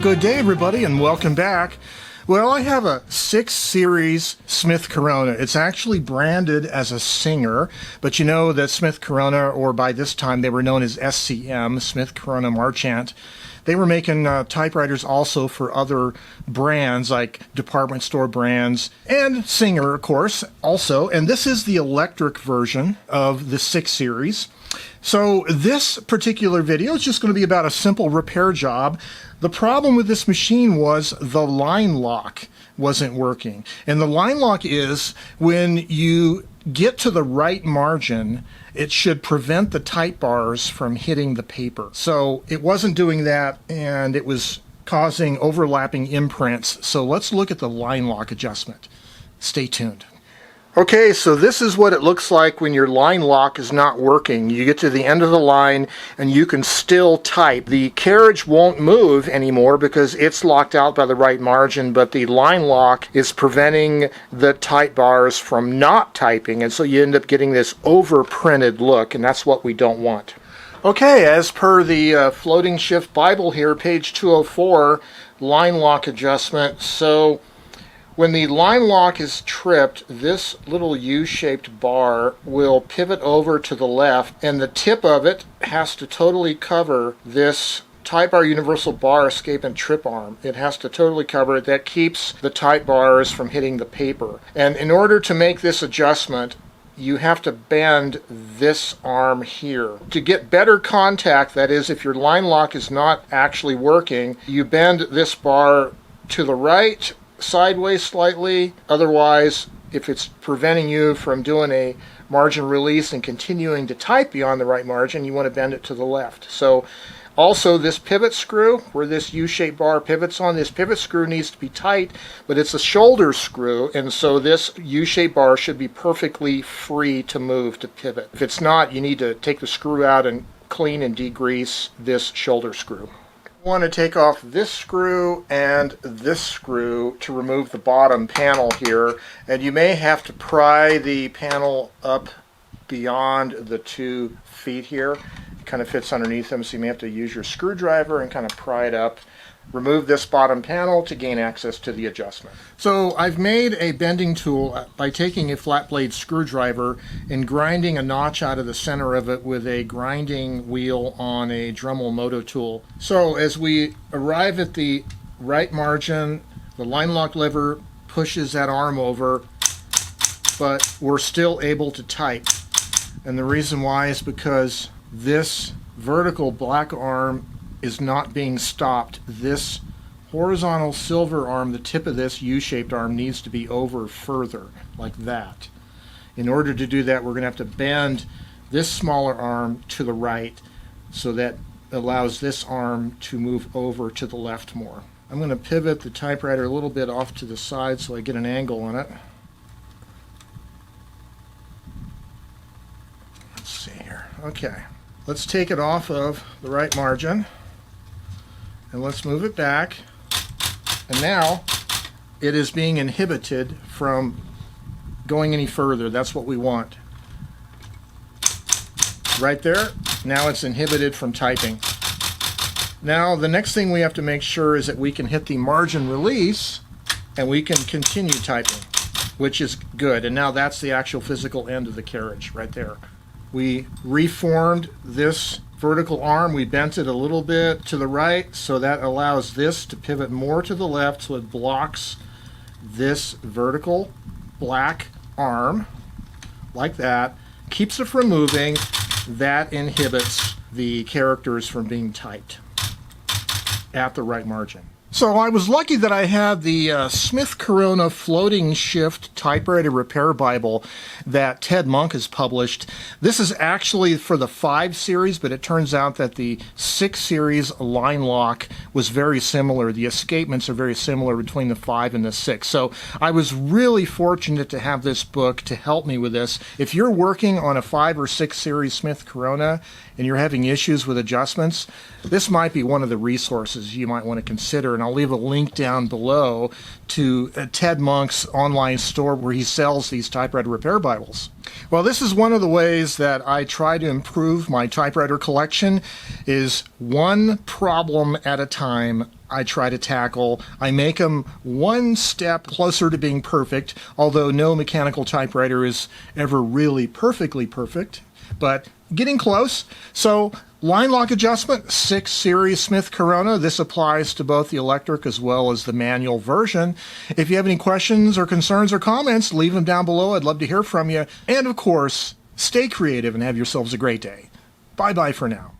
Good day, everybody, and welcome back. Well, I have a 6 Series Smith-Corona. It's actually branded as a Singer, but you know that Smith-Corona, or by this time they were known as SCM, Smith-Corona Marchant, they were making typewriters also for other brands like department store brands and Singer, of course, also. And this is the electric version of the 6 Series. So this particular video is just going to be about a simple repair job. The problem with this machine was the line lock wasn't working. And the line lock is when you get to the right margin, it should prevent the type bars from hitting the paper. So it wasn't doing that, and it was causing overlapping imprints. So let's look at the line lock adjustment. Stay tuned. Okay, so this is what it looks like when your line lock is not working. You get to the end of the line and you can still type. The carriage won't move anymore because it's locked out by the right margin, but the line lock is preventing the type bars from not typing, and so you end up getting this overprinted look, and that's what we don't want. Okay, as per the Floating Shift Bible here, page 204, line lock adjustment. So when the line lock is tripped, this little U-shaped bar will pivot over to the left, and the tip of it has to totally cover this type bar universal bar escape and trip arm. It has to totally cover it. That keeps the type bars from hitting the paper. And in order to make this adjustment, you have to bend this arm here. To get better contact, that is, if your line lock is not actually working, you bend this bar to the right, sideways slightly. Otherwise, if it's preventing you from doing a margin release and continuing to type beyond the right margin, you want to bend it to the left. So also this pivot screw, where this U-shaped bar pivots on, this pivot screw needs to be tight, but it's a shoulder screw, and so this U-shaped bar should be perfectly free to move to pivot. If it's not, you need to take the screw out and clean and degrease this shoulder screw. Want to take off this screw and this screw to remove the bottom panel here, and you may have to pry the panel up beyond the 2 feet here. It kind of fits underneath them, so you may have to use your screwdriver and kind of pry it up. Remove this bottom panel to gain access to the adjustment. So I've made a bending tool by taking a flat blade screwdriver and grinding a notch out of the center of it with a grinding wheel on a Dremel Moto tool. So as we arrive at the right margin, the line lock lever pushes that arm over, but we're still able to type. And the reason why is because this vertical black arm is not being stopped. This horizontal silver arm, the tip of this U-shaped arm, needs to be over further, like that. In order to do that, we're going to have to bend this smaller arm to the right, so that allows this arm to move over to the left more. I'm going to pivot the typewriter a little bit off to the side so I get an angle on it. Let's see here. Okay. Let's take it off of the right margin. And let's move it back, and now it is being inhibited from going any further. That's what we want. Right there, now it's inhibited from typing. Now the next thing we have to make sure is that we can hit the margin release and we can continue typing, which is good. And now that's the actual physical end of the carriage right there. We reformed this vertical arm. We bent it a little bit to the right, so that allows this to pivot more to the left, so it blocks this vertical black arm like that, keeps it from moving. That inhibits the characters from being typed at the right margin. So I was lucky that I had the Smith-Corona Floating Shift Typewriter Repair Bible that Ted Monk has published. This is actually for the 5 series, but it turns out that the 6 series line lock was very similar. The escapements are very similar between the 5 and the 6. So I was really fortunate to have this book to help me with this. If you're working on a 5 or 6 series Smith-Corona and you're having issues with adjustments, this might be one of the resources you might want to consider. And I'll leave a link down below to Ted Monk's online store where he sells these typewriter repair Bibles. Well, this is one of the ways that I try to improve my typewriter collection, is one problem at a time I try to tackle. I make them one step closer to being perfect, although no mechanical typewriter is ever really perfectly perfect, but getting close. So line lock adjustment, 6 series Smith-Corona. This applies to both the electric as well as the manual version. If you have any questions or concerns or comments, leave them down below. I'd love to hear from you. And of course, stay creative and have yourselves a great day. Bye-bye for now.